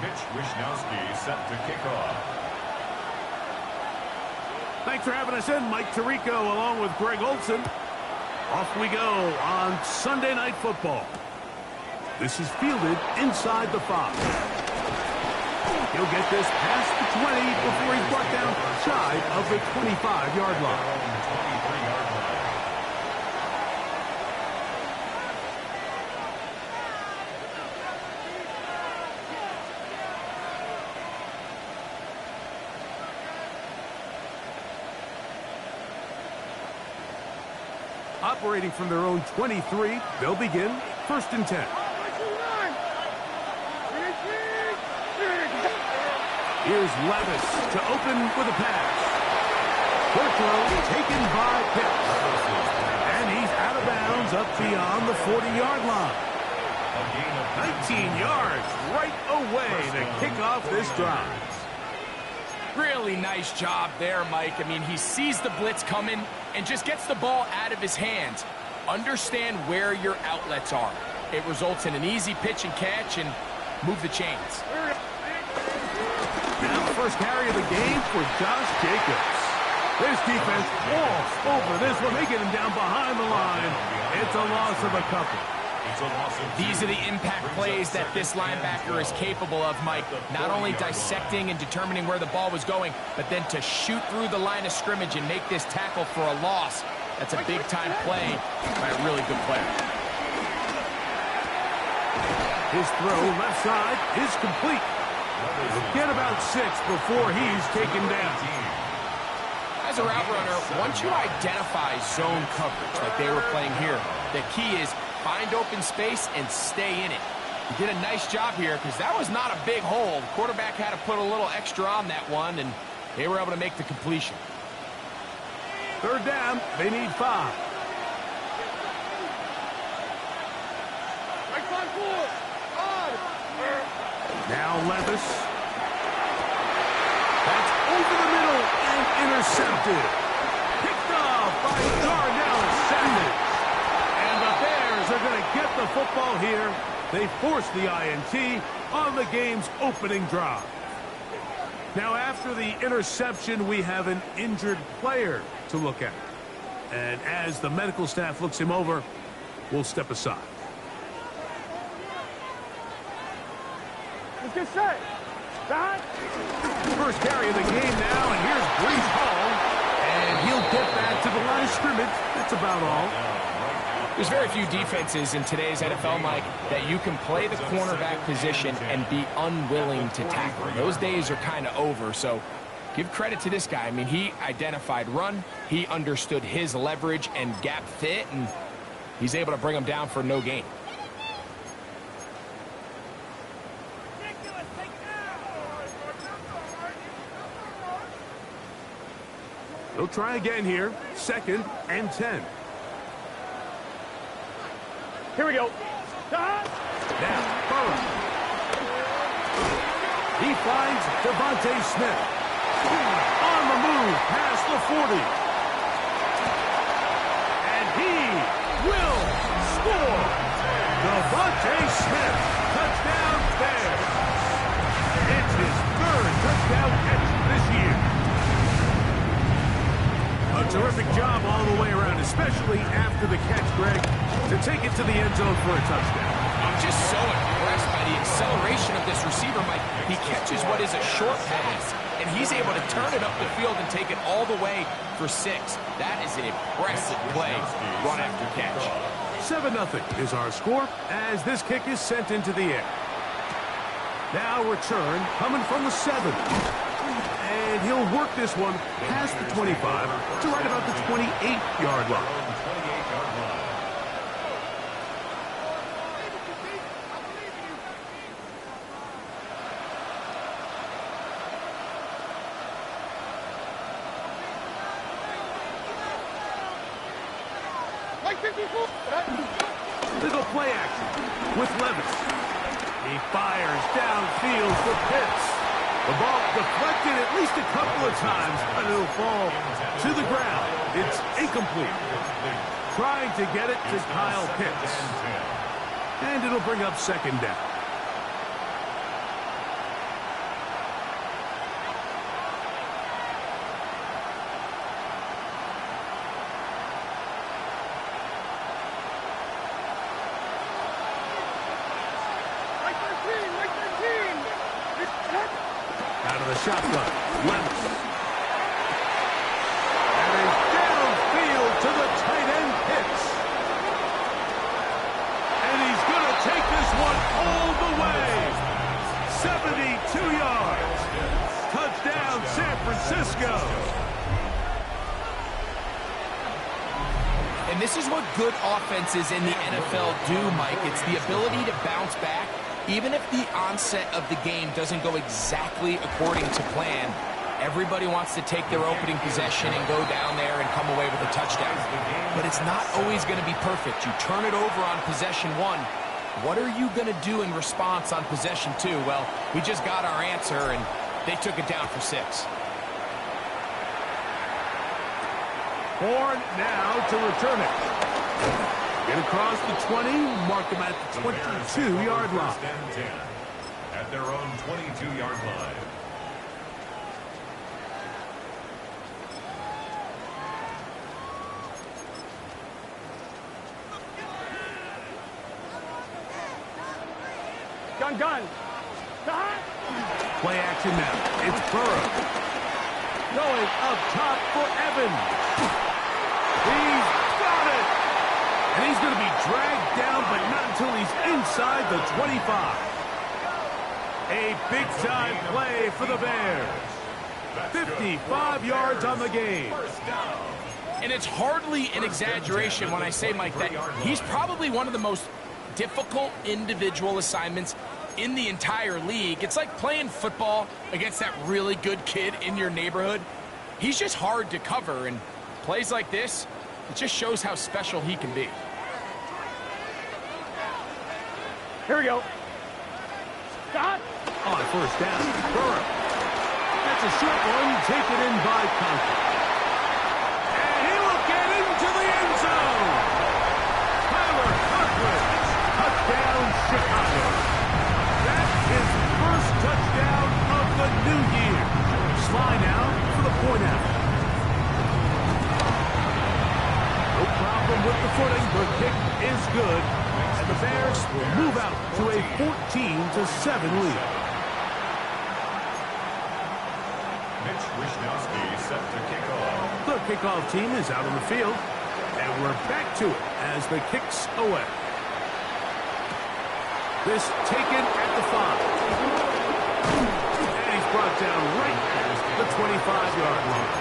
pitch, Wisnowski set to kick off. Thanks for having us in, Mike Tirico, along with Greg Olson. Off we go on Sunday Night Football. This is fielded inside the 5. He'll get this past the 20 before he's brought down shy of the 25-yard line. Operating from their own 23, they'll begin 1st and 10. Here's Levis to open with a pass. Quick throw taken by Pitts. And he's out of bounds up beyond the 40-yard line. 19 yards right away to kick off this drive. Really nice job there, Mike. I mean, he sees the blitz coming and just gets the ball out of his hands. Understand where your outlets are. It results in an easy pitch and catch and move the chains. Now the first carry of the game for Josh Jacobs. This defense falls over this one. They get him down behind the line. It's a loss of a couple. These are the impact plays that this linebacker is capable of, Mike. Not only dissecting and determining where the ball was going, but then to shoot through the line of scrimmage and make this tackle for a loss. That's a big-time play by a really good player. His throw left side is complete. He'll get about 6 before he's taken down. As a route runner, once you identify zone coverage like they were playing here, the key is find open space and stay in it. He did a nice job here because that was not a big hole. The quarterback had to put a little extra on that one, and they were able to make the completion. 3rd down, they need 5. Now Levis. That's over the middle and intercepted. Picked off by Darnell Sanders. And the Bears are going to get the football here. They force the INT on the game's opening drive. Now after the interception, we have an injured player to look at. And as the medical staff looks him over, we'll step aside. Let's get set. First carry of the game now, and here's Breece Hall. And he'll get back to the line of scrimmage. That's about all. There's very few defenses in today's NFL, Mike, that you can play the cornerback position and be unwilling to tackle. Those days are kind of over, so give credit to this guy. I mean, he identified run, he understood his leverage and gap fit, and he's able to bring him down for no gain. They'll try again here. 2nd and 10. Here we go. Now, Burrow. He finds Devontae Smith. On the move past the 40. And he will score. Devontae Smith. Touchdown Bears. It's his 3rd touchdown catch this year. A terrific job all the way around, especially after the catch, Greg, to take it to the end zone for a touchdown. I'm just so impressed by the acceleration of this receiver, Mike. He catches what is a short pass, and he's able to turn it up the field and take it all the way for 6. That is an impressive play, run after catch. 7-0 is our score as this kick is sent into the air. Now return coming from the 7. And he'll work this one past the 25 to right about the 28-yard line. Little play action with Levis. He fires downfield for Pitts. The ball deflected at least a couple of times, but it'll fall to the ground. It's incomplete. Trying to get it to Kyle Pitts. And it'll bring up 2nd down. shotgun. Levis. And a downfield to the tight end Pitts. And he's going to take this one all the way. 72 yards. Touchdown, San Francisco. And this is what good offenses in the NFL do, Mike. It's the ability to bounce back, even if the onset of the game doesn't go exactly according to plan. Everybody wants to take their opening possession and go down there and come away with a touchdown. But it's not always going to be perfect. You turn it over on possession 1. What are you going to do in response on possession 2? Well, we just got our answer, and they took it down for 6. Horn now to return it. Get across the 20, mark them at the 22-yard line. At their own 22-yard line. Gun. Play action now. It's Burrow. Going up top for Evans. He's got it. And he's going to be dragged down, but not until he's inside the 25. A big-time play for the Bears. 55 yards on the game. And it's hardly an exaggeration when I say, Mike, that he's probably one of the most difficult individual assignments in the entire league. It's like playing football against that really good kid in your neighborhood. He's just hard to cover, and plays like this, it just shows how special he can be. Here we go. Scott. On first down, Burrow. That's a short one, taken in by Conklin. And he will get into the end zone. Tyler Conklin, touchdown Chicago. That's his first touchdown of the new year. Slide now for the point out. No problem with the footing. The kick is good. And the Bears will move out to a 14-7 lead. Mitch Wishnowsky set to kick off. The kickoff team is out on the field. And we're back to it as the kick's away. This taken at the 5. And he's brought down right at the 25-yard line.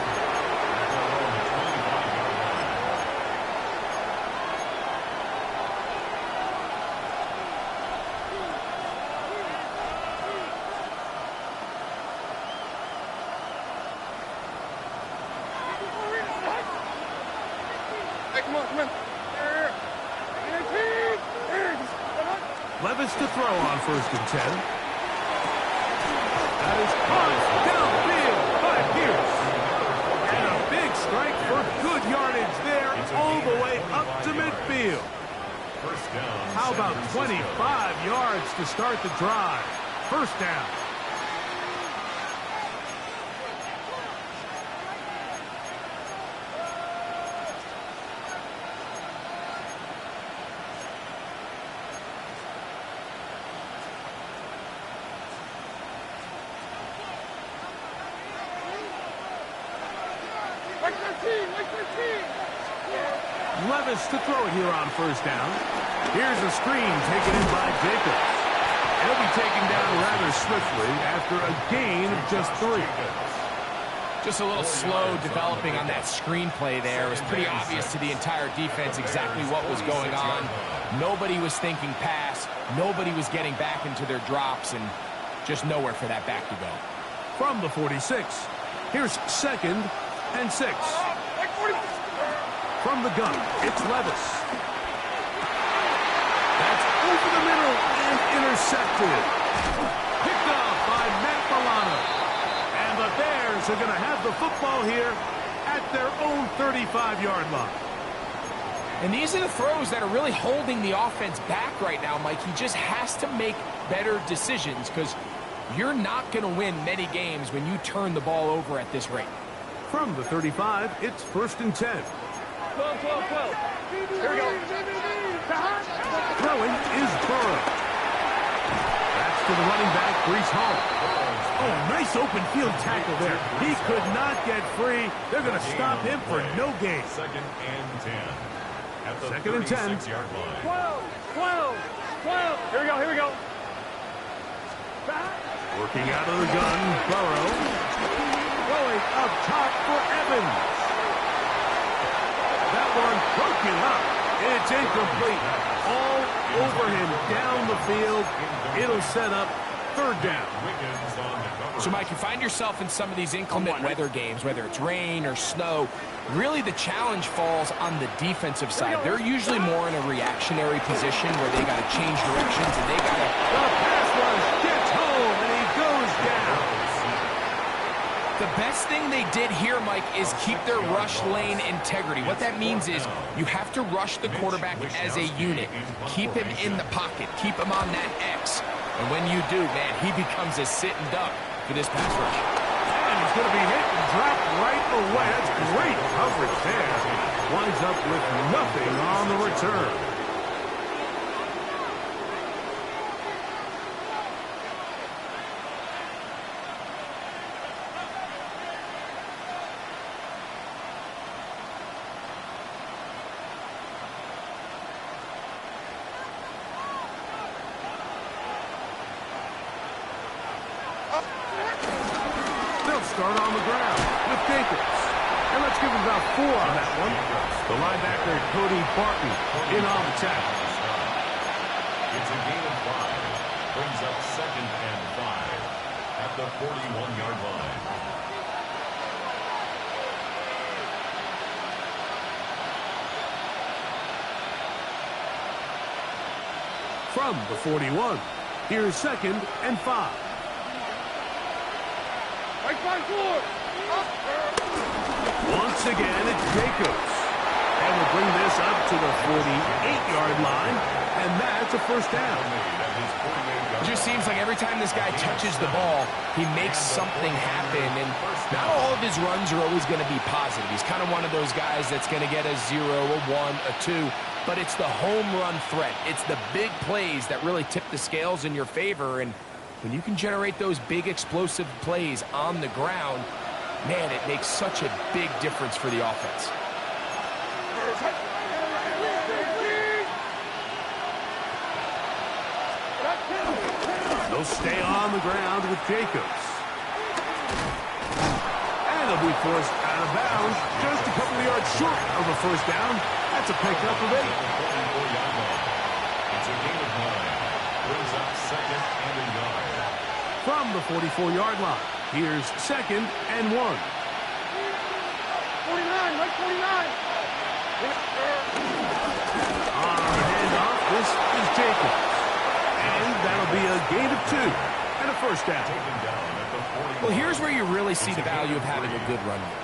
Levis to throw on 1st and 10. That is caught downfield by Pierce. And a big strike for good yardage there all the way up to midfield. First down. How about 25 yards to start the drive? First down. Levis to throw it here on 1st down. Here's a screen taken in by Jacobs. He'll be taken down rather swiftly after a gain of just 3. Just a little slow developing on that screenplay there. It was pretty obvious to the entire defense exactly what was going on. Nobody was thinking pass. Nobody was getting back into their drops, and just nowhere for that back to go. From the 46, here's 2nd and 6. From the gun, it's Levis. That's over the middle and intercepted. Picked off by Matt Milano. And the Bears are going to have the football here at their own 35-yard line. And these are the throws that are really holding the offense back right now, Mike. He just has to make better decisions because you're not going to win many games when you turn the ball over at this rate. From the 35, it's 1st and 10. 12. Here we go. Throwing is Burrow. That's to the running back, Brees Hall. Oh, nice open field tackle there. He could not get free. They're going to stop him for no gain. Second and 10. At the Second and 10. 36-yard line. 12, 12, 12. Here we go, here we go. Back. Working out of the gun, Burrow. Going up top for Evans. That one broken up. It's incomplete. All over him down the field. It'll set up third down. Wiggins on the cover. So, Mike, you find yourself in some of these inclement weather games, whether it's rain or snow. Really, the challenge falls on the defensive side. They're usually more in a reactionary position where they got to change directions and they got to... The pass rush gets home, and he goes down. The best thing they did here, Mike, is keep their rush lane integrity. What that means is you have to rush the quarterback as a unit. Keep him in the pocket. Keep him on that X. And when you do, man, he becomes a sitting duck for this pass rush. And he's going to be hit and dropped right away. That's great coverage there. Winds up with nothing on the return. Start on the ground with Jacobs. And let's give him about 4 on that one. The linebacker, Cody Barton, in on the tackle. It's a gain of 5. Brings up second and 5 at the 41-yard line. From the 41, here's second and 5. Once again, it's Jacobs. And we'll bring this up to the 48-yard line, and that's a first down. It just seems like every time this guy touches the ball, he makes something happen. And not all of his runs are always going to be positive. He's kind of one of those guys that's going to get a 0, a 1, a 2. But it's the home run threat. It's the big plays that really tip the scales in your favor. And when you can generate those big explosive plays on the ground, man, it makes such a big difference for the offense. They'll stay on the ground with Jacobs. And they'll be forced out of bounds just a couple of yards short of a first down. That's a pickup of 8. It's a gain of 9. Brings up second and a yard. From the 44-yard line, here's second and 1. 49, right 49. On the handoff, this is Jacobs. And that'll be a gain of 2 and a first down. Well, here's where you really see the value of having a good run game.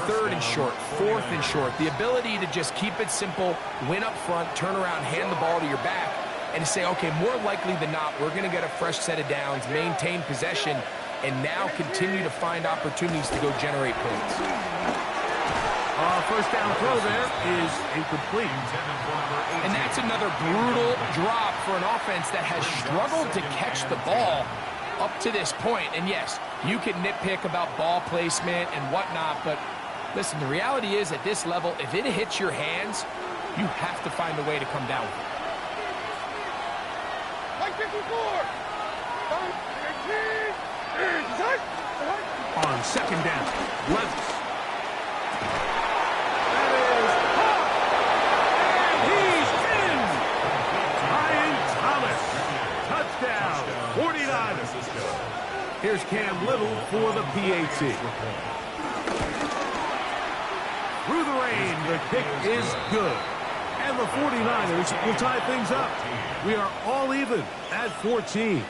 Third and short, fourth and short. The ability to just keep it simple, win up front, turn around, hand the ball to your back, and say, okay, more likely than not, we're going to get a fresh set of downs, maintain possession, and now continue to find opportunities to go generate points. First down throw there is incomplete. And that's another brutal drop for an offense that has struggled to catch the ball up to this point. And yes, you can nitpick about ball placement and whatnot, but listen, the reality is at this level, if it hits your hands, you have to find a way to come down with it. On second down, Levis. Touchdown, 49. Here's Cam Little for the PAT. Through the rain, the kick is good. And the 49ers will tie things up. We are all even at 14.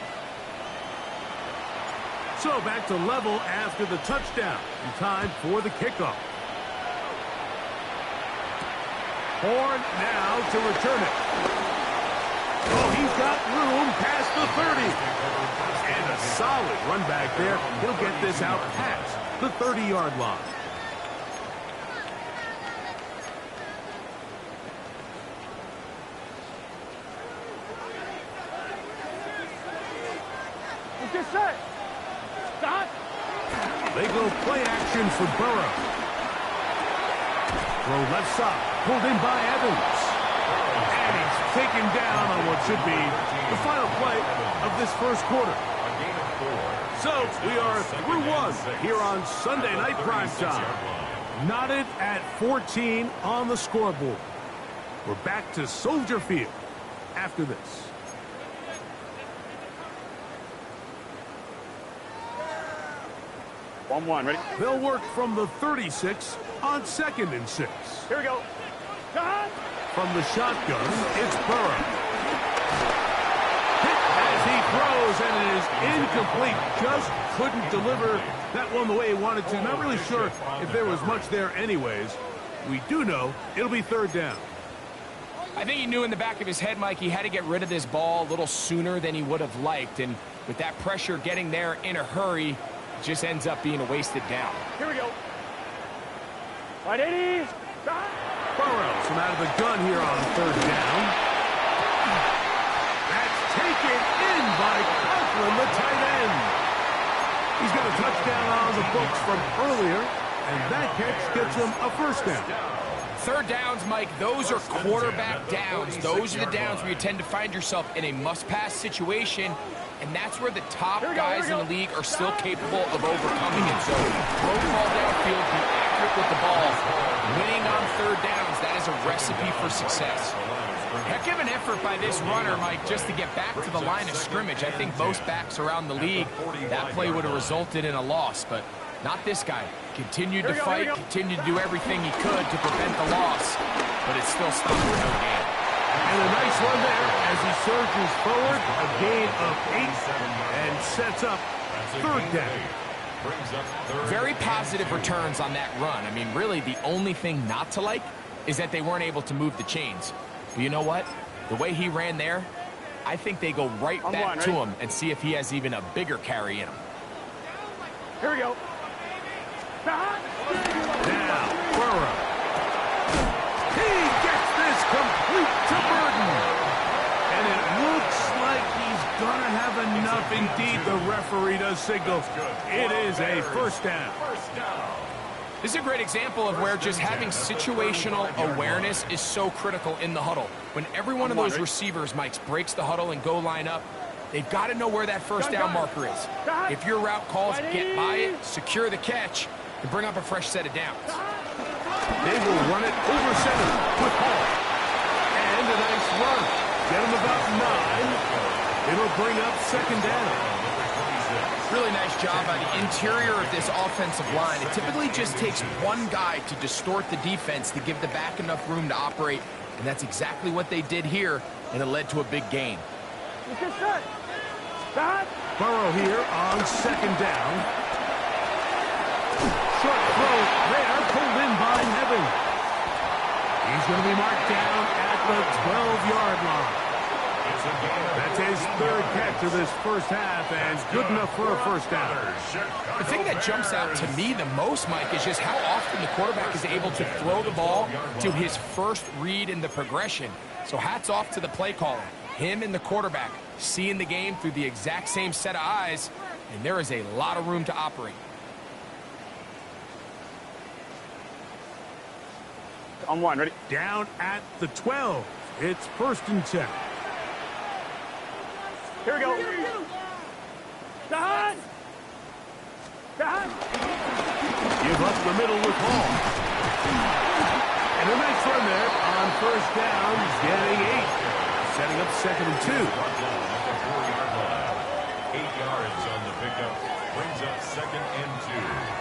So back to level after the touchdown. And time for the kickoff. Horn now to return it. Oh, he's got room past the 30. And a solid run back there. He'll get this out past the 30-yard line. set. Stop. They go play action for Burrow. Throw left side, pulled in by Evans. And he's taken down on what should be the final play of this first quarter. A gain of 4. So we are through one here on Sunday Night Primetime. Knotted at 14 on the scoreboard. We're back to Soldier Field after this. One, ready? They'll work from the 36 on 2nd and 6. Here we go. Stop. From the shotgun, it's Burrow. Hit as he throws, and it is incomplete. Just couldn't deliver that one the way he wanted to. Not really sure if there was much there anyways. We do know it'll be 3rd down. I think he knew in the back of his head, Mike, he had to get rid of this ball a little sooner than he would have liked. And with that pressure getting there in a hurry, it just ends up being a wasted down. Here we go. Right, 80. Stop. Burrows from out of the gun here on 3rd down. That's taken in by Coughlin, the tight end. He's got a touchdown on the books from earlier, and that catch gets him a 1st down. 3rd downs, Mike, those are quarterback downs. Those are the downs where you tend to find yourself in a must-pass situation, and that's where the top guys in the league are still capable of overcoming it. So throw the ball downfield, be accurate with the ball. Winning on 3rd downs, that is a recipe for success. Heck of an effort by this runner, Mike, just to get back to the line of scrimmage. I think most backs around the league, that play would have resulted in a loss, but not this guy. Continued to fight, continued to do everything he could to prevent the loss, but it still stopped with no gain. And a nice run there as he surges forward, a gain of 8, and sets up 3rd down. Very positive returns on that run. I mean, really, the only thing not to like is that they weren't able to move the chains. But you know what? The way he ran there, I think they go right back to him and see if he has even a bigger carry in him. Here we go. Stop. Now, Burrow. He gets this complete to Burton. And it looks like he's going to have enough. Indeed, the referee does signal. It is a 1st down. This is a great example of where just having situational awareness is so critical in the huddle. When every one of those receivers, Mike, breaks the huddle and go line up, they've got to know where that 1st down marker is. If your route calls, get by it, secure the catch, and bring up a fresh set of downs. They will run it over center with Hall. And a nice run. Get him about 9. It'll bring up 2nd down. Really nice job by the interior of this offensive line. It typically just takes one guy to distort the defense to give the back enough room to operate, and that's exactly what they did here, and it led to a big gain. Burrow here on 2nd down. Short throw there, pulled in by Evans. He's going to be marked down at the 12-yard line. That's his 3rd catch of this 1st half, and good enough for a 1st down. The thing that jumps out to me the most, Mike, is just how often the quarterback is able to throw the ball to his first read in the progression. So hats off to the play caller. Him and the quarterback seeing the game through the exact same set of eyes, and there is a lot of room to operate. On 1, ready? Down at the 12. It's 1st and 10. Here we go. Stop. Stop. Give up the middle with Hall. And a nice run there on 1st down. He's getting 8. Setting up 2nd and 2. 8 yards on the pickup. Brings up 2nd and 2.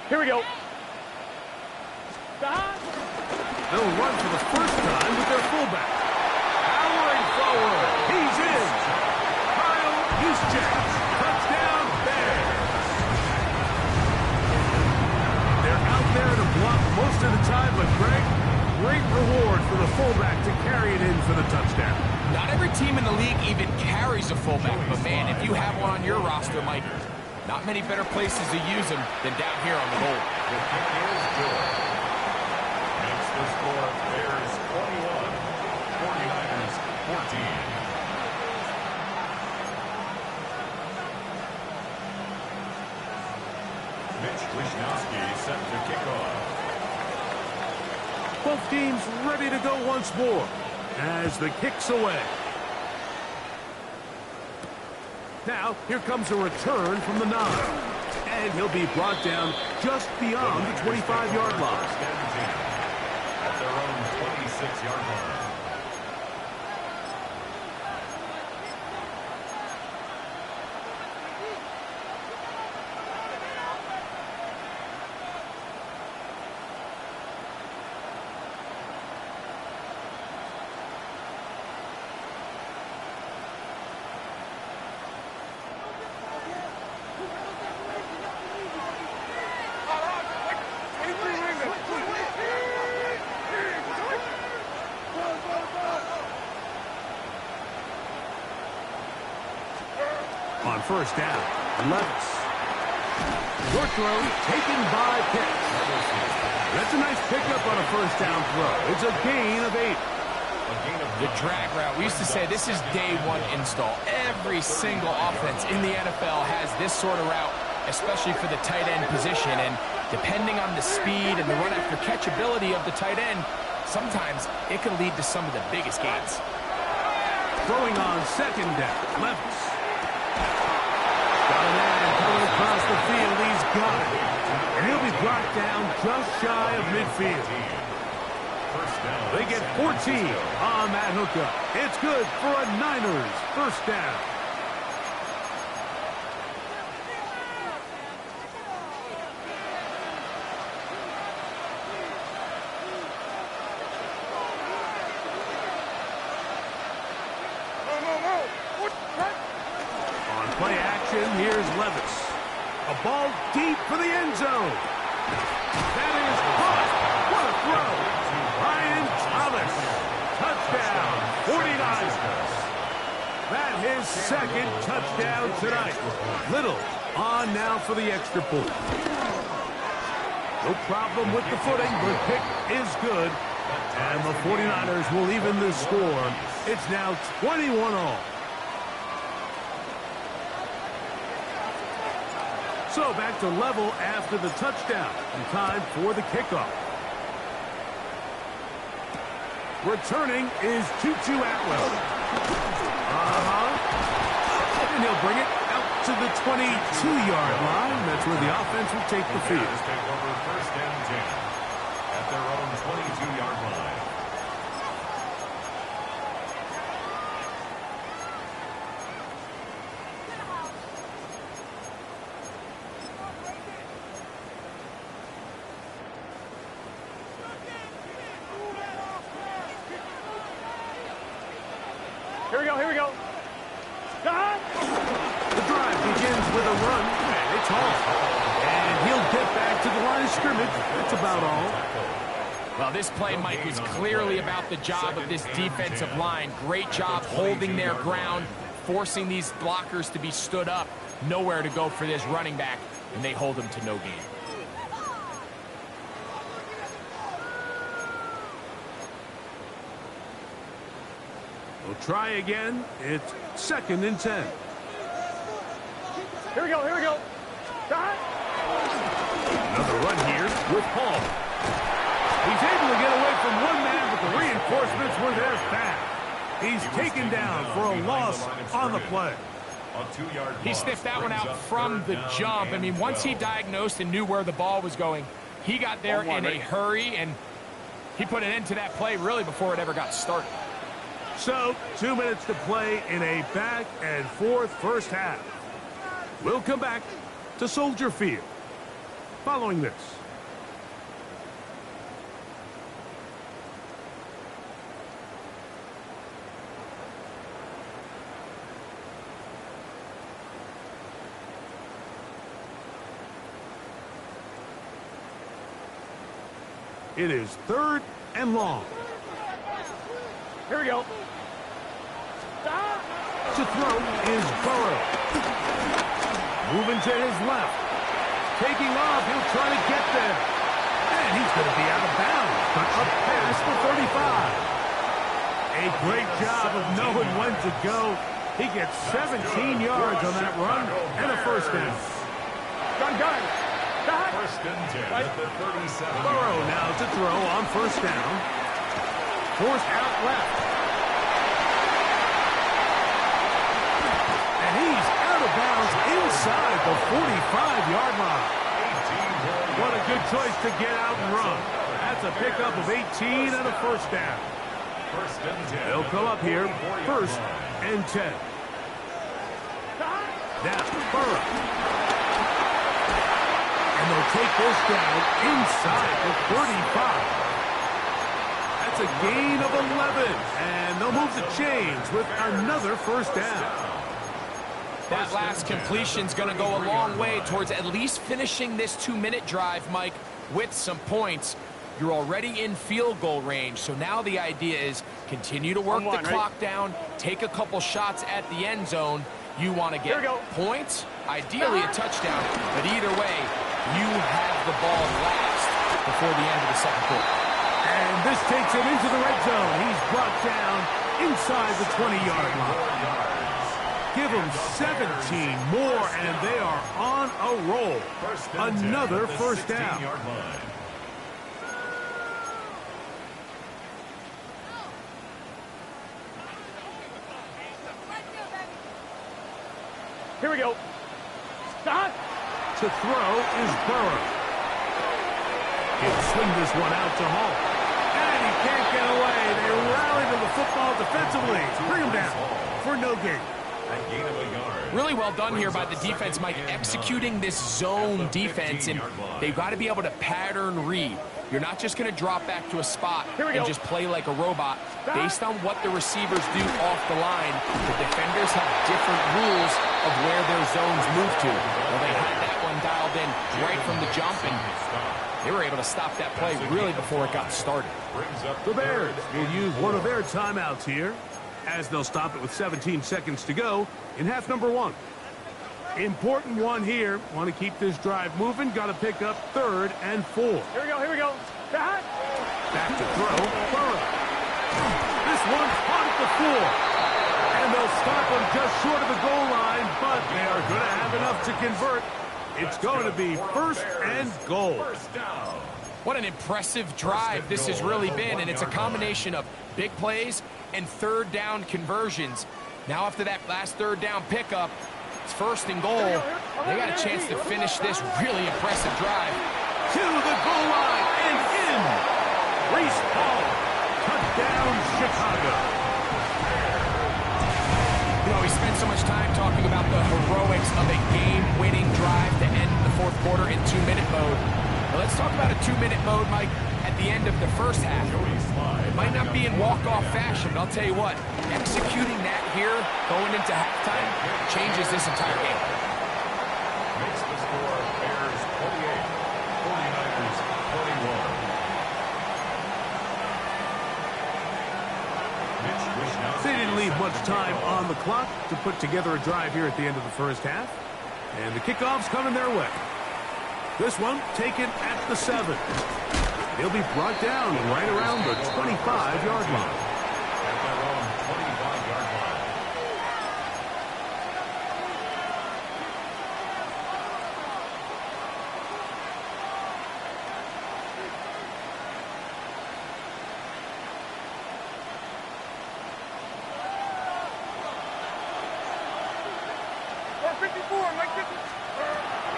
Here we go. Stop. They'll run for the 1st time with their fullback. Powering forward. He's in. Kyle Juszczyk. Touchdown Bears. They're out there to block most of the time, but Greg, great reward for the fullback to carry it in for the touchdown. Not every team in the league even carries a fullback, but man, if you have one on your roster, Mike, not many better places to use them than down here on the goal. The kick is good. Makes the score Bears 21, 49ers 14. Mitch Wishnowsky set to kick off. Both teams ready to go once more as the kick's away. Now, here comes a return from the 9. And he'll be brought down just beyond the 25-yard line. At their own 26-yard line. On first down, Levis. Short throw taken by Pitts. That's a nice pickup on a first down throw. It's a gain of 8. The drag route, we used to say this is day one install. Every single offense in the NFL has this sort of route, especially for the tight end position. And depending on the speed and the run after catch ability of the tight end, sometimes it can lead to some of the biggest gains. Throwing on second down, Levis. Got a man coming across the field. He's got it. And he'll be brought down just shy of midfield. They get 14 on that hookup. It's good for a Niners first down. On play action, here's Levis. A ball deep for the end zone. That is caught. What a throw. Ryan Thomas. Touchdown, 49ers. That his second touchdown tonight. Little on now for the extra point. No problem with the footing, but kick is good. And the 49ers will even the score. It's now 21-all. So back to level after the touchdown. And time for the kickoff. Returning is Tutu Atwell. And he'll bring it out to the 22-yard line. That's where the offense will take the field. Take over first and 10 at their own 22-yard line. Here we go, here we go. The drive begins with a run, and it's off. And he'll get back to the line of scrimmage. That's about all. Well, this play, Mike, was clearly about the job of this defensive line. Great job holding their ground, forcing these blockers to be stood up. Nowhere to go for this running back, and they hold him to no gain. We'll try again. It's 2nd and 10. Here we go, here we go. Another run here with Paul. He's able to get away from one man, but the reinforcements were there fast. He's taken down for a loss on the play. He sniffed that one out from the jump. I mean, once he diagnosed and knew where the ball was going, he got there in a hurry, and he put an end to that play really before it ever got started. So, 2 minutes to play in a back-and-forth first half. We'll come back to Soldier Field following this. It is 3rd and long. Here we go. To throw is Burrow. Moving to his left. Taking off, he'll try to get there. And he's going to be out of bounds, but up past the 35. A great job of knowing when to go. He gets 17 yards on that run and a first down. Gun. First and 10 at the 37. Burrow now to throw on first down. Forced out left. And he's out of bounds inside the 45-yard line. What a good choice to get out and run. That's a pickup of 18 and a first down. First and 10. They'll come up here, first and 10. Now, Burrow. And they'll take this down inside the 35. That's a gain of 11. And they'll move the chains with another first down. That last completion's going to go a long way towards at least finishing this 2-minute drive, Mike, with some points. You're already in field goal range, so now the idea is continue to work the clock down, take a couple shots at the end zone. You want to get points, ideally a touchdown, but either way, you have the ball last before the end of the second quarter. And this takes him into the red zone. He's brought down inside the 20-yard line. Give them 17 more, and they are on a roll. Another first down. Here we go. Stop. To throw is Burrow. He'll swing this one out to Hall. And he can't get away. They rally to the football defensively. Bring him down for no gain. Really well done here by the defense, Mike, executing this zone defense, and they've got to be able to pattern read. You're not just going to drop back to a spot and just play like a robot. Based on what the receivers do off the line, the defenders have different rules of where their zones move to. Well, they had that one dialed in right from the jump, and they were able to stop that play really before it got started. The Bears will use one of their timeouts here, as they'll stop it with 17 seconds to go in half number one. Important one here. Want to keep this drive moving. Got to pick up 3rd and 4. Here we go. Back to throw. Burrow. This one's caught at the floor. And they'll stop him just short of the goal line, but they are going to have enough to convert. It's going to be 1st and goal. What an impressive drive this has really been, and it's a combination of big plays and 3rd down conversions. Now after that last 3rd down pickup, it's 1st and goal. They got a chance to finish this really impressive drive. To the goal line and in. Reese Hall. Touchdown, Chicago. You know, we spent so much time talking about the heroics of a game-winning drive to end the 4th quarter in 2-minute mode. Well, let's talk about a 2-minute mode, Mike, at the end of the first half. It might not be in walk-off fashion, but I'll tell you what, executing that here, going into halftime, changes this entire game. Makes the score Bears 48, 49ers 21. They didn't leave much time on the clock to put together a drive here at the end of the first half. And the kickoff's coming their way. This one taken at the 7. He'll be brought down right around the 25-yard line. At their own 25-yard line.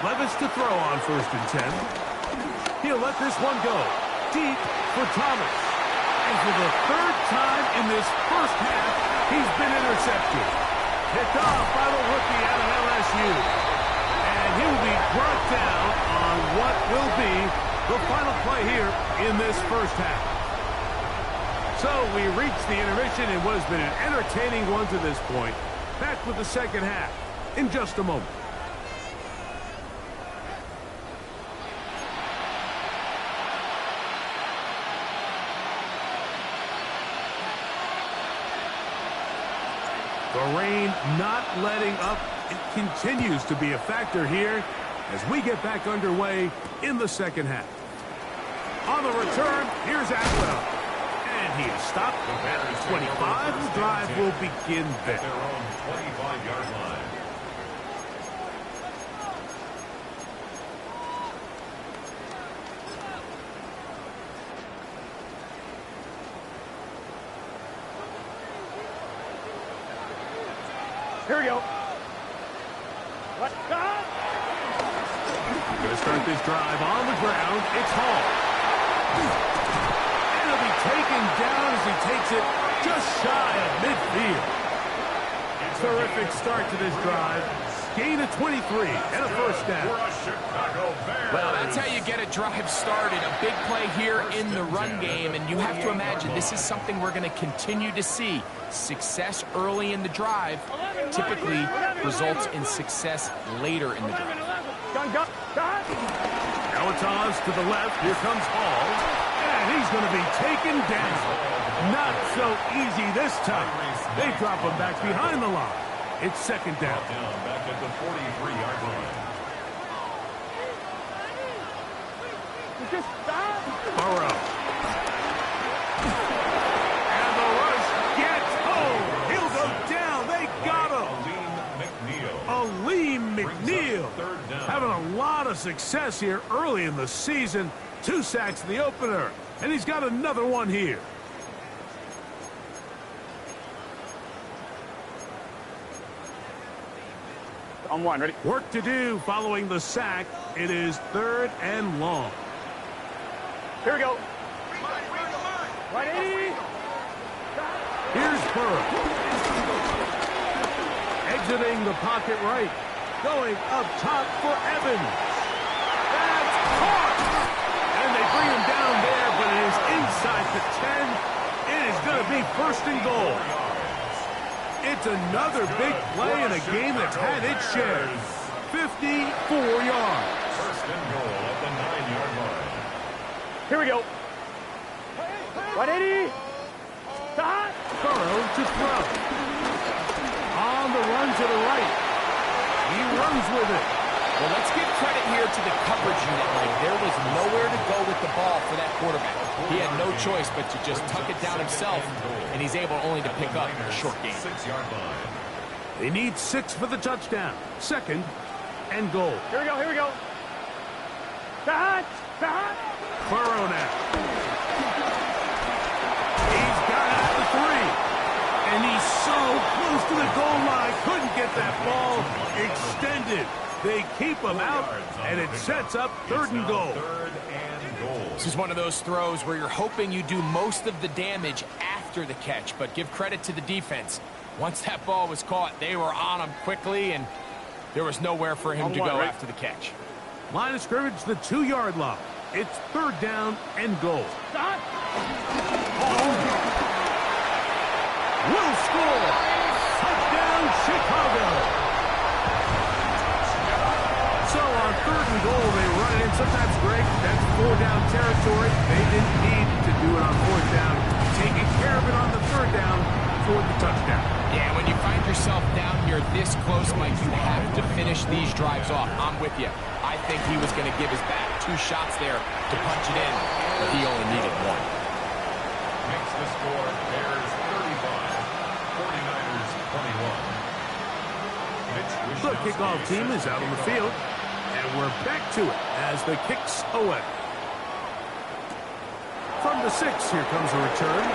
Levis to throw on 1st and 10. He'll let this one go. Deep for Thomas. And for the 3rd time in this first half, he's been intercepted. Picked off by the rookie out of LSU. And he'll be brought down on what will be the final play here in this first half. So we reach the intermission in what has been an entertaining one to this point. Back with the second half in just a moment. The rain not letting up. It continues to be a factor here as we get back underway in the second half. On the return, here's Atwell. And he is stopped. 25. The drive will begin there. At their own 25-yard line. Here we go. What? Going to start this drive on the ground. It's Hall. And he'll be taken down as he takes it just shy of midfield. Terrific start to this drive. Gain of 23 and a first down. Well, that's how you get a drive started. A big play here in the run game, and you have to imagine this is something we're going to continue to see. Success early in the drive typically results in success later in the drive. Now it's Oz to the left. Here comes Hall. And he's going to be taken down. Not so easy this time. They drop him back behind the line. It's second down. Back at the 43-yard line. Burrow. And the rush gets home. He'll go down. They got him. Aleem McNeil having a lot of success here early in the season. 2 sacks in the opener. And he's got another one here. On one, ready? Work to do following the sack. It is 3rd and long. Here we go. 180. Here's Burrow. Exiting the pocket right. Going up top for Evans. That's caught. And they bring him down there, but it is inside the 10. It is going to be 1st and goal. It's another big play in a game that's had its share. 54 yards. 1st and goal at the 9-yard line. Here we go. 180. Burrow to throw. On the run to the right. He runs with it. Well, let's give credit here to the coverage unit. Like, there was nowhere to go with the ball for that quarterback. He had no choice but to just tuck it down himself, and he's able only to pick up a short gain. 6-yard line. They need 6 for the touchdown. 2nd and goal. Here we go. Here we go. Burrow now. He's got it at the 3. And he's so close to the goal line. Couldn't get that ball extended. They keep him out, and it sets up 3rd and goal. 3rd and goal. This is one of those throws where you're hoping you do most of the damage after the catch, but give credit to the defense. Once that ball was caught, they were on him quickly, and there was nowhere for him to go after the catch. Line of scrimmage, the 2-yard line. It's 3rd down and goal. Will score. Touchdown, Chicago. So on 3rd and goal, they run it in. Sometimes, Greg, that's 4-down territory. They didn't need to do it on 4th down. Taking care of it on the 3rd down for the touchdown. Yeah, when you find yourself down here this close, Mike, you have to finish these drives off. I'm with you. I think he was going to give his back 2 shots there to punch it in, but he only needed 1. Makes the score Bears 35, 49ers 21. The kickoff team is out on the field, and we're back to it as the kicks away. From the 6, here comes a return.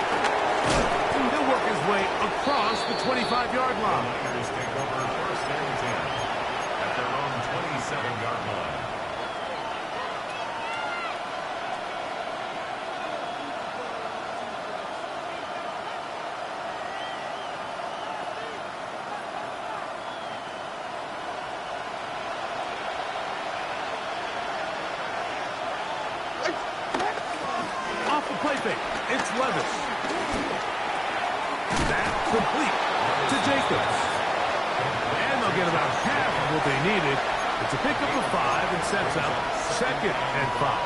He'll work his way across the 25-yard line. Niners take over 1st and 10 at their own 27-yard line. Off the play fake, it's Levis. That's complete to Jacobs. And they'll get about half of what they needed. It's a pickup of 5 and sets up 2nd and 5. All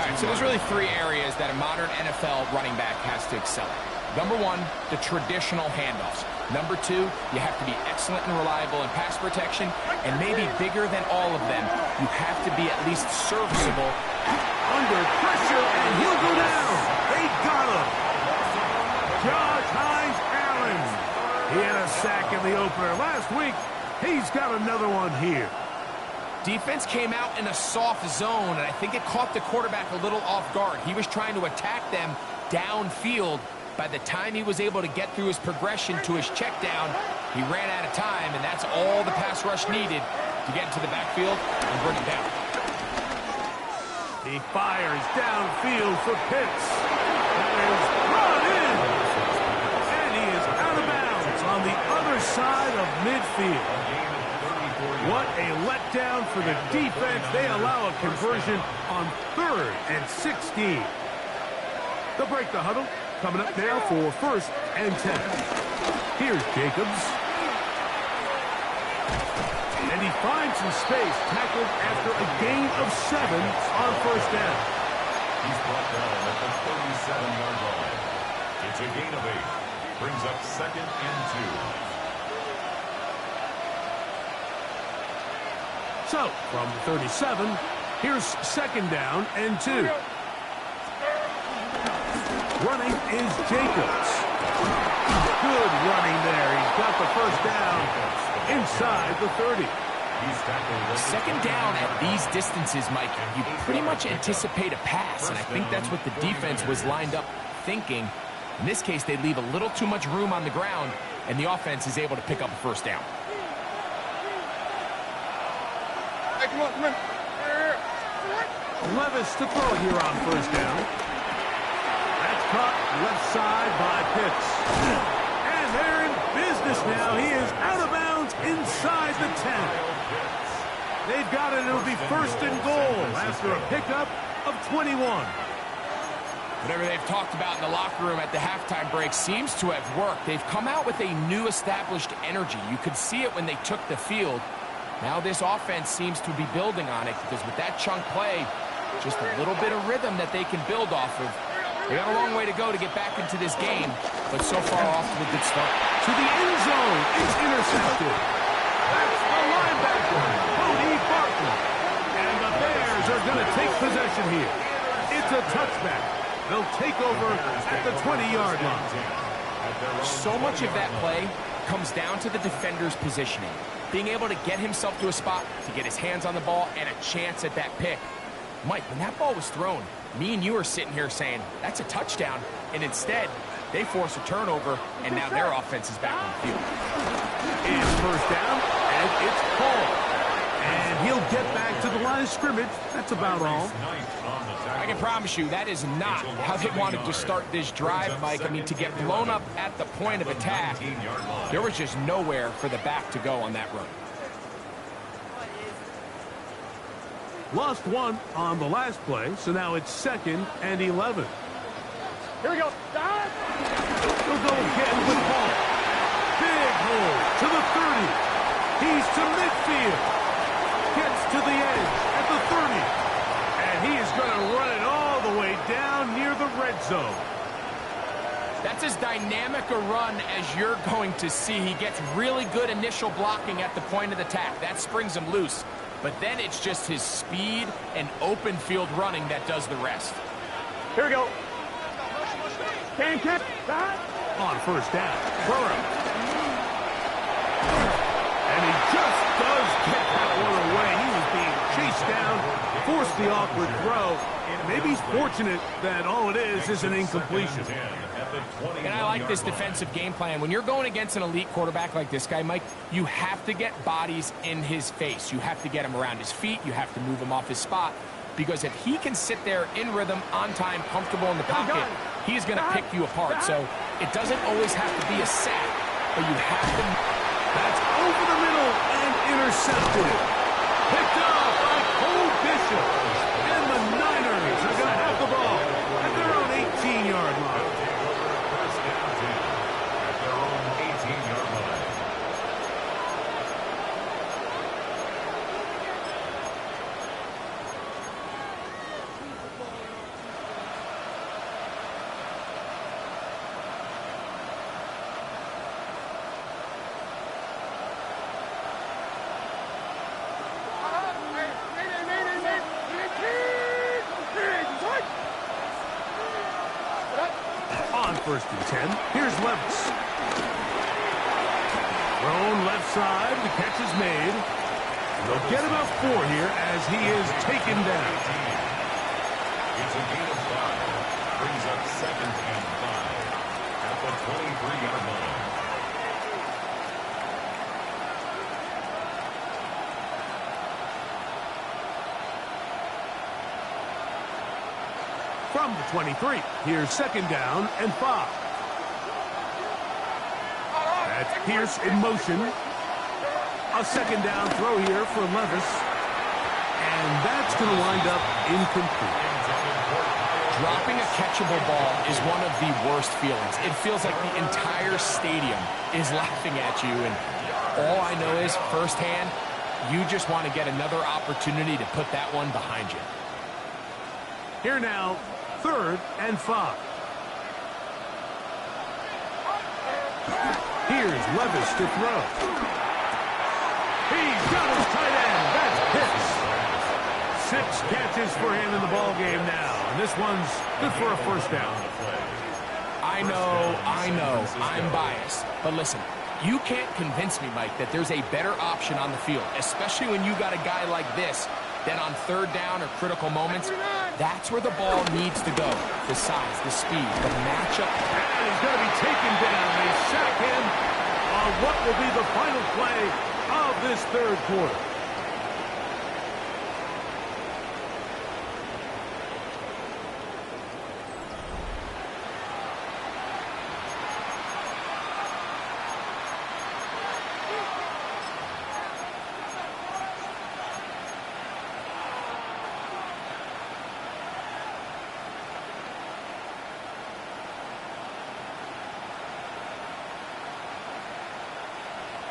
right, so there's really 3 areas that a modern NFL running back has to excel at. Number one, the traditional handoffs. Number two, you have to be excellent and reliable in pass protection, and maybe bigger than all of them, you have to be at least serviceable. Under pressure, and he'll go down. They got him. Josh Hines-Allen. He had a sack in the opener last week. He's got another one here. Defense came out in a soft zone, and I think it caught the quarterback a little off guard. He was trying to attack them downfield. By the time he was able to get through his progression to his check down, he ran out of time, and that's all the pass rush needed to get into the backfield and bring him down. He fires downfield for Pitts. That is brought in. And he is out of bounds on the other side of midfield. What a letdown for the defense. They allow a conversion on 3rd and 16. They'll break the huddle. Coming up now for 1st and 10. Here's Jacobs. And he finds some space, tackled after a gain of 7 on 1st down. He's brought down at the 37-yard line. It's a gain of 8. Brings up 2nd and 2. So, from the 37, here's 2nd down and 2. Running is Jacobs. Good running there. He's got the 1st down inside the 30. Second down at these distances, Mike, you pretty much anticipate a pass, and I think that's what the defense was lined up thinking. In this case, they leave a little too much room on the ground, and the offense is able to pick up a 1st down. Hey, come on. Levis to throw here on 1st down. Caught left side by Pitts. And they're in business now. He is out of bounds inside the 10. They've got it. It'll be 1st and goal after a pickup of 21. Whatever they've talked about in the locker room at the halftime break seems to have worked. They've come out with a new established energy. You could see it when they took the field. Now this offense seems to be building on it because with that chunk play, just a little bit of rhythm that they can build off of. They got a long way to go to get back into this game, but so far off to a good start. To the end zone, it's intercepted. That's the linebacker, Cody Barton. And the Bears are going to take possession here. It's a touchback. They'll take over at the 20-yard line. So much of that play comes down to the defender's positioning. Being able to get himself to a spot, to get his hands on the ball, and a chance at that pick. Mike, when that ball was thrown, me and you are sitting here saying, that's a touchdown. And instead, they force a turnover, and now their offense is back on the field. It's 1st down, and it's Paul. And he'll get back to the line of scrimmage. That's about all. I can promise you, that is not how they wanted to start this drive, Mike. I mean, to get blown up at the point of attack, there was just nowhere for the back to go on that run. Lost 1 on the last play, so now it's 2nd and 11. Here we go. He'll go again with Paul. Big hole to the 30. He's to midfield. Gets to the edge at the 30. And he is going to run it all the way down near the red zone. That's as dynamic a run as you're going to see. He gets really good initial blocking at the point of the attack. That springs him loose. But then it's just his speed and open field running that does the rest. Here we go. Can kick. On 1st down, Burrow. And he just does get that one away. He was being chased down, forced the awkward throw. Maybe he's fortunate that all it is an incompletion. And I like this defensive game plan. When you're going against an elite quarterback like this guy, Mike, you have to get bodies in his face. You have to get him around his feet. You have to move him off his spot. Because if he can sit there in rhythm, on time, comfortable in the pocket, he's going to pick you apart. So it doesn't always have to be a sack, but you have to. That's over the middle and intercepted. Picked off by Cole Bishop. And the Niners are going to have the ball at their own 18-yard line. first and 10. Here's Levis. Thrown left side. The catch is made. They'll get about 4 here as he is taken down. It's a gain of 5. Brings up second and 5 at the 23-yard line. From the 23, here's second down and 5. That's Pierce in motion. A second down throw here for Levis. And that's going to wind up incomplete. Dropping a catchable ball is one of the worst feelings. It feels like the entire stadium is laughing at you. And all I know is, firsthand, you just want to get another opportunity to put that one behind you. Here now, third and 5. Here's Levis to throw. He's got his tight end. That's Pitts. 6 catches for him in the ball game now. And this one's good for a first down. I know, I'm biased. But listen, you can't convince me, Mike, that there's a better option on the field, especially when you got a guy like this, that on third down or critical moments, that's where the ball needs to go. The size, the speed, the matchup. And he's going to be taken down. They sack him on what will be the final play of this third quarter.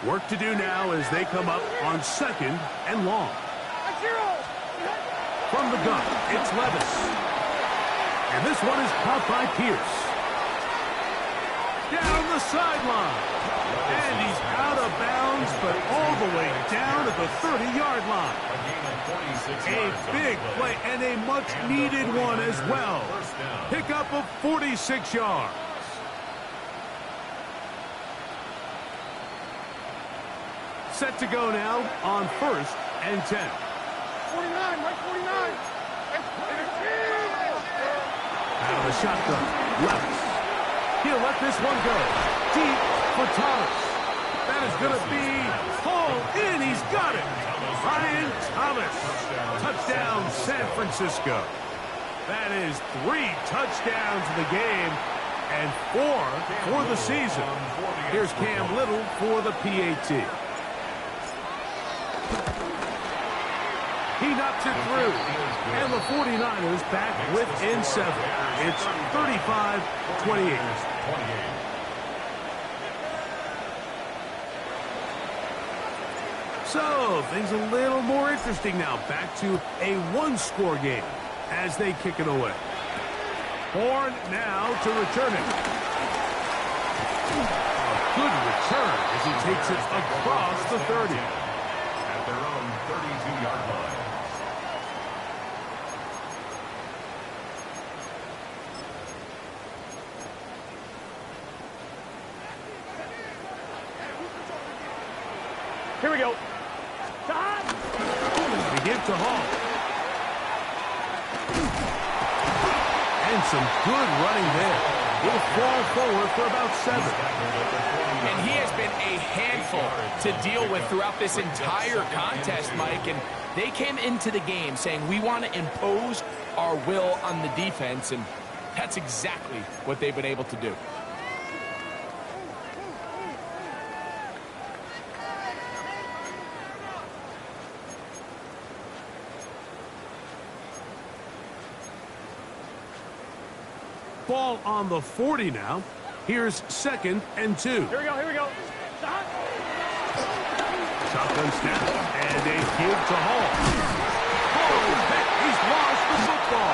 Work to do now as they come up on second and long. From the gun, it's Levis. And this one is caught by Pierce. Down the sideline. And he's out of bounds, but all the way down at the 30-yard line. A big play and a much-needed one as well. Pickup of 46 yards. Set to go now on first and 10. 49, Mike 49. Out of the shotgun, Levis. He'll let this one go. Deep for Thomas. That is going to be hauled in. He's got it. Ryan Thomas. Touchdown, San Francisco. That is 3 touchdowns in the game and 4 for the season. Here's Cam Little for the PAT. He knocks it through. And the 49ers back within 7. It's 35-28. So, things a little more interesting now. Back to a one-score game as they kick it away. Horn now to return it. A good return as he takes it across the 30. At their own 32-yard line. Here we go. They give to Hall. And some good running there. He'll fall forward for about 7. And he has been a handful to deal with throughout this entire contest, Mike. And they came into the game saying, we want to impose our will on the defense. And that's exactly what they've been able to do. Ball on the 40 now. Here's second and 2. Here we go, here we go. Shotgun snap. And a give to Hall. Hall is hit. He's lost the football.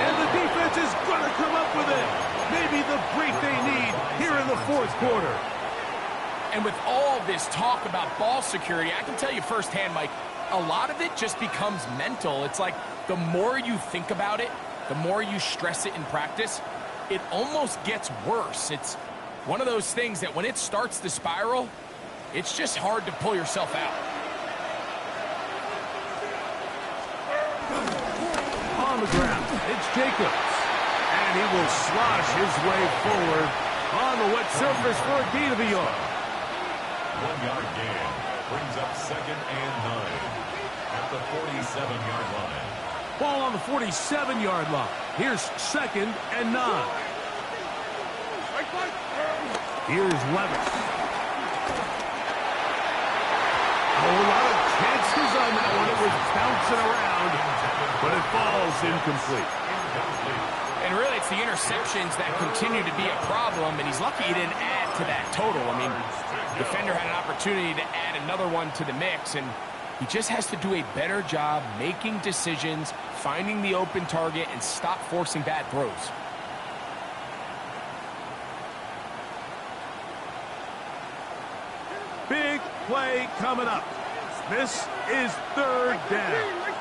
And the defense is going to come up with it. Maybe the break they need here in the fourth quarter. And with all this talk about ball security, I can tell you firsthand, Mike, a lot of it just becomes mental. It's like the more you think about it, the more you stress it in practice, it almost gets worse. It's one of those things that when it starts to spiral, it's just hard to pull yourself out. On the ground, it's Jacobs. And he will slosh his way forward on the wet surface for a gain of a yard. 1 yard gain brings up 2nd and 9 at the 47-yard line. Ball on the 47-yard line. Here's 2nd and 9. Here's Levis. A lot of chances on that one. It was bouncing around, but it falls incomplete. And really, it's the interceptions that continue to be a problem, and he's lucky he didn't add to that total. I mean, the defender had an opportunity to add another one to the mix, and he just has to do a better job making decisions, finding the open target, and stop forcing bad throws. Big play coming up. This is 3rd down.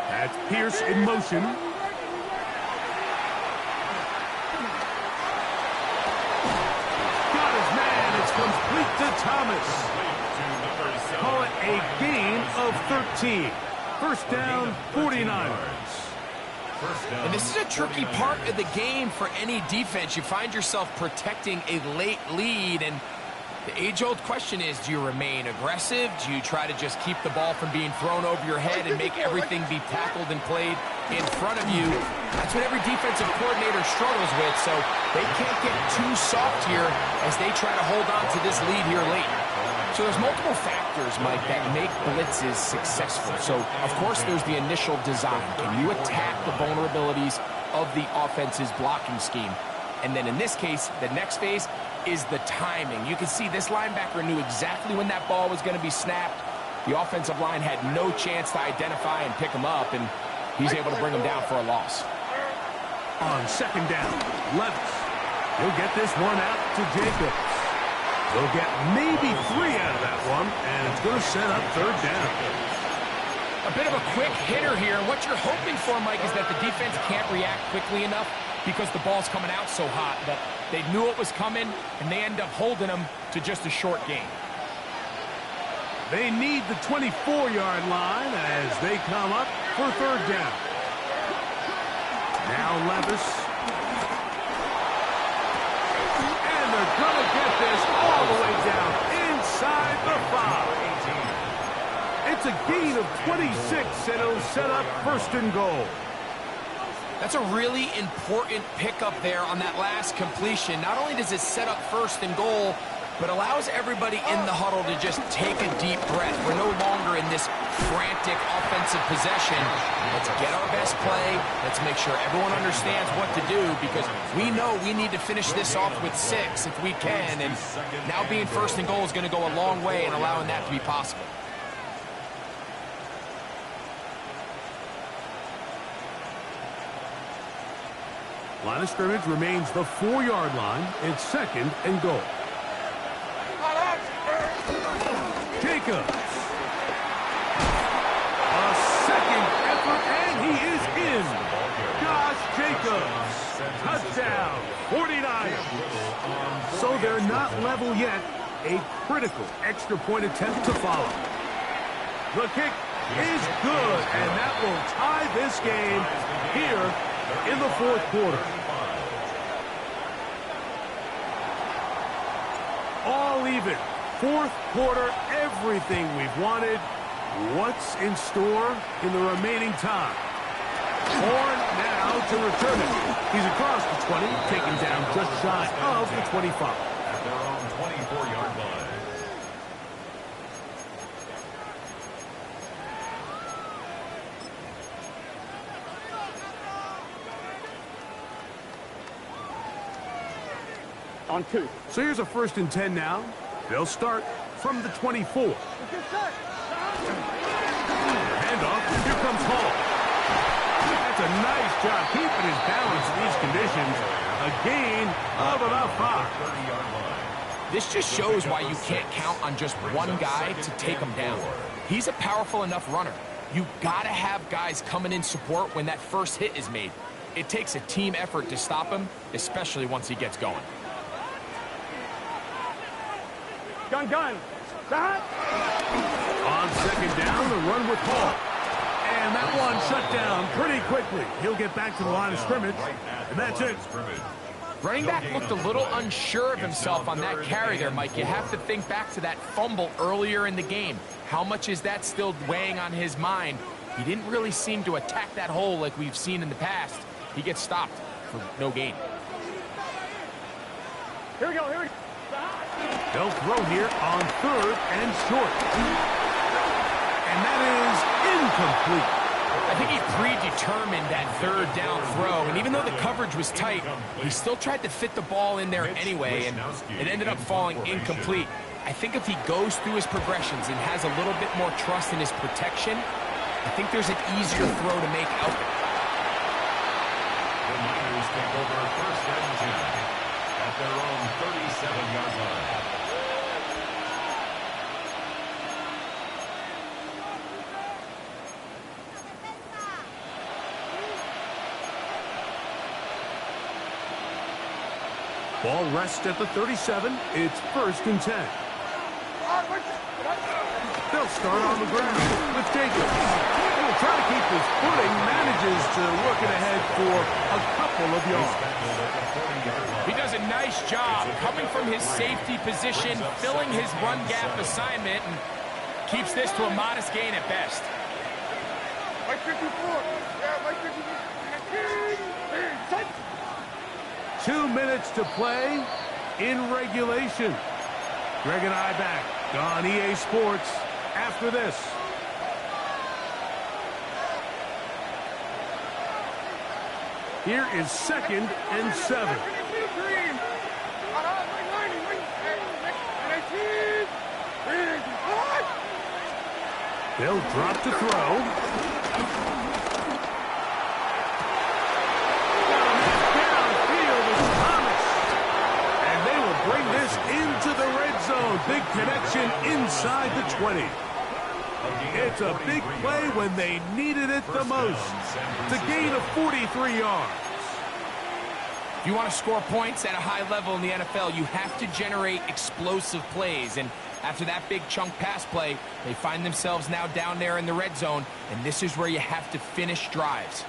That's Pierce in motion. Got his man. It's complete to Thomas. Call it a gain of 13. 1st down, 49ers. And this is a tricky part of the game for any defense. You find yourself protecting a late lead, and the age-old question is, do you remain aggressive? Do you try to just keep the ball from being thrown over your head and make everything be tackled and played in front of you? That's what every defensive coordinator struggles with, so they can't get too soft here as they try to hold on to this lead here late. So there's multiple factors, Mike, that make blitzes successful. So, of course, there's the initial design. Can you attack the vulnerabilities of the offense's blocking scheme? And then in this case, the next phase is the timing. You can see this linebacker knew exactly when that ball was going to be snapped. The offensive line had no chance to identify and pick him up, and he's able to bring him down for a loss. On 2nd down, Levis. He'll get this one out to Jacobs. He'll get maybe 3 out of that one, and it's going to set up 3rd down. A bit of a quick hitter here. What you're hoping for, Mike, is that the defense can't react quickly enough because the ball's coming out so hot that they knew it was coming, and they end up holding them to just a short gain. They need the 24-yard line as they come up for 3rd down. Now Levis. And they're going to get this all the way down inside the 5. It's a gain of 26, and it'll set up 1st and goal. That's a really important pickup there on that last completion. Not only does it set up 1st and goal, but allows everybody in the huddle to just take a deep breath. We're no longer in this frantic offensive possession. Let's get our best play. Let's make sure everyone understands what to do, because we know we need to finish this off with 6 if we can. And now being 1st and goal is going to go a long way in allowing that to be possible. Line of scrimmage remains the 4-yard line. It's 2nd and goal. Jacobs. A 2nd effort, and he is in. Josh Jacobs. Touchdown, 49ers. So they're not level yet. A critical extra point attempt to follow. The kick is good, and that will tie this game here in the 4th quarter. All even. 4th quarter, everything we've wanted. What's in store in the remaining time? Horn now to return it. He's across the 20, taken down just shy of the 25. At their own 24-yard line. On 2. So here's a 1st and 10 now. They'll start from the 24. Handoff. Here comes Hall. That's a nice job keeping his balance in these conditions. A gain of about 5. This just shows why you can't count on just one guy to take him down. He's a powerful enough runner. You gotta have guys coming in support when that first hit is made. it takes a team effort to stop him, especially once he gets going. Gun, gun. Stop. On second down, the run with Hall. And that one shut down pretty quickly. He'll get back to the line of scrimmage, and that's it. Running back looked a little unsure of himself on that carry there, Mike. You have to think back to that fumble earlier in the game. How much is that still weighing on his mind? He didn't really seem to attack that hole like we've seen in the past. He gets stopped for no gain. Here we go, here we go. They'll throw here on third and short. And that is incomplete. I think he predetermined that third down throw, and even though the coverage was tight, he still tried to fit the ball in there anyway, and it ended up falling incomplete. I think if he goes through his progressions and has a little bit more trust in his protection, I think there's an easier throw to make out there. The Niners take over first and 10 at their own 37-yard line. Ball rests at the 37. It's first and 10. They'll start on the ground with Jacobs. He'll try to keep his footing, manages to work it ahead for a couple of yards. He does a nice job coming from his safety position, filling his run gap assignment, and keeps this to a modest gain at best. Mike 54. Yeah, Mike 54. 2 minutes to play in regulation. Greg and I back on EA Sports after this. Here is second and 7. They'll drop to throw. Bring this into the red zone. Big connection inside the 20. It's a big play when they needed it the most. It's a gain of 43 yards. If you want to score points at a high level in the NFL, you have to generate explosive plays. And after that big chunk pass play, they find themselves now down there in the red zone. And this is where you have to finish drives.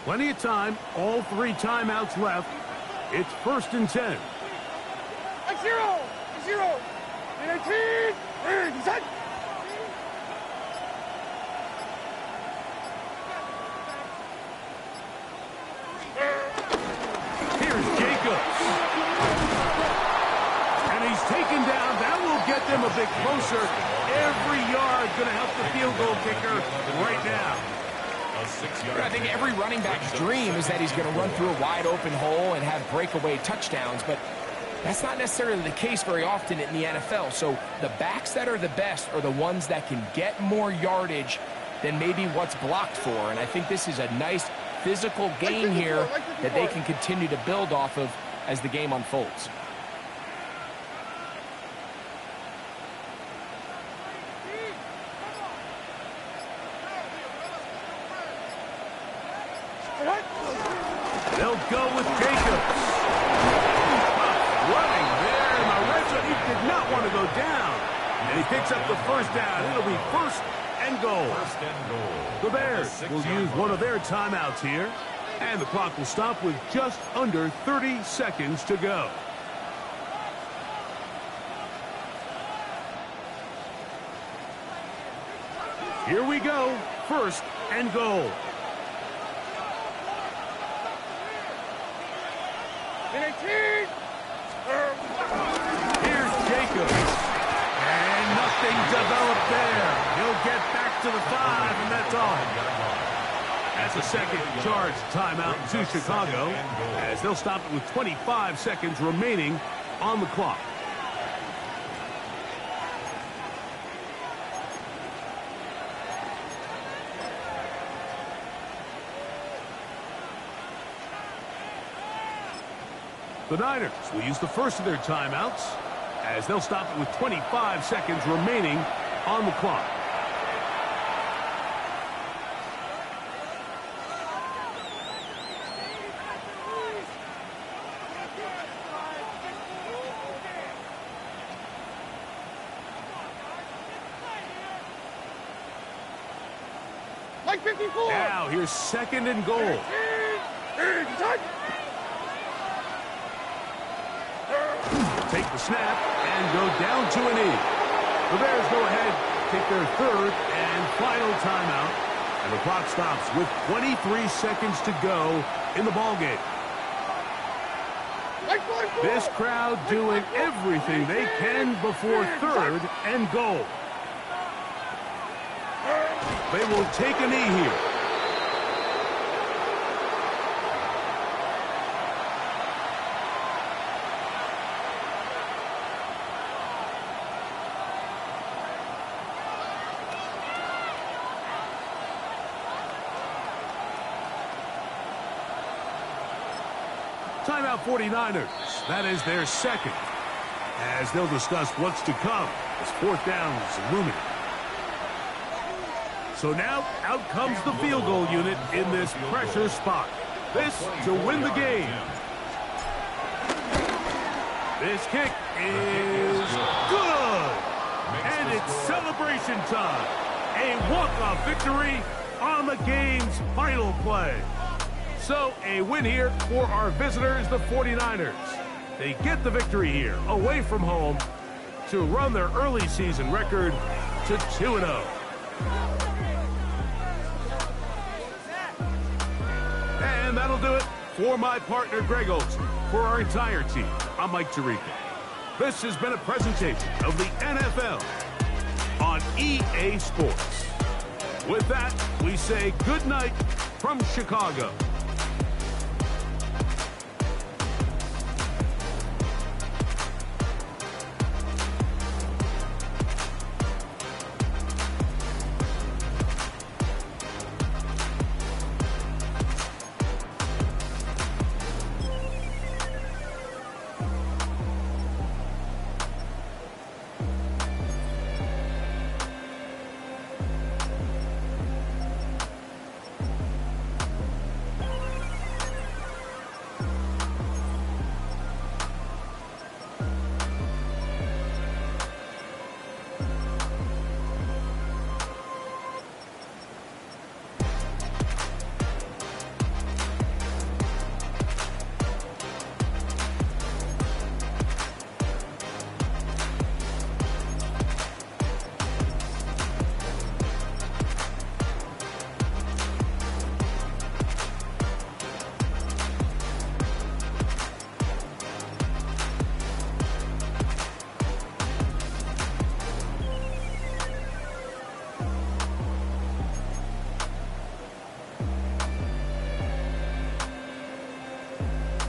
Plenty of time, all 3 timeouts left. It's first and 10. 0. 19. Set. Here's Jacobs. And he's taken down. That will get them a bit closer. Every yard going to help the field goal kicker right now. I think every running back's dream is that he's going to run through a wide open hole and have breakaway touchdowns, but that's not necessarily the case very often in the NFL. So the backs that are the best are the ones that can get more yardage than maybe what's blocked for. And I think this is a nice physical gain here that they can continue to build off of as the game unfolds. They'll go with Jacobs. Running there in the red zone. He did not want to go down. And he picks up the first down. It'll be first and goal. The Bears will use one of their timeouts here. And the clock will stop with just under 30 seconds to go. Here we go. First and goal. Here's Jacobs. And nothing developed there. He'll get back to the 5, and that's all. That's a second charge timeout to Chicago, as they'll stop it with 25 seconds remaining on the clock. The Niners will use the first of their timeouts as they'll stop it with 25 seconds remaining on the clock. Like 54. Now here's second and goal. Take the snap and go down to a knee. The Bears go ahead, take their third and final timeout, and the clock stops with 23 seconds to go in the ballgame. This crowd doing everything they can before third and goal. They will take a knee here. Timeout 49ers. That is their second, as they'll discuss what's to come as fourth down is looming. So now, out comes the field goal unit in this pressure spot. This to win the game. This kick is good. And it's celebration time. A walk-off victory on the game's final play. So, a win here for our visitors, the 49ers. They get the victory here, away from home, to run their early season record to 2-0. And that'll do it for my partner, Greg Olson. For our entire team, I'm Mike Tirico. This has been a presentation of the NFL on EA Sports. With that, we say good night from Chicago.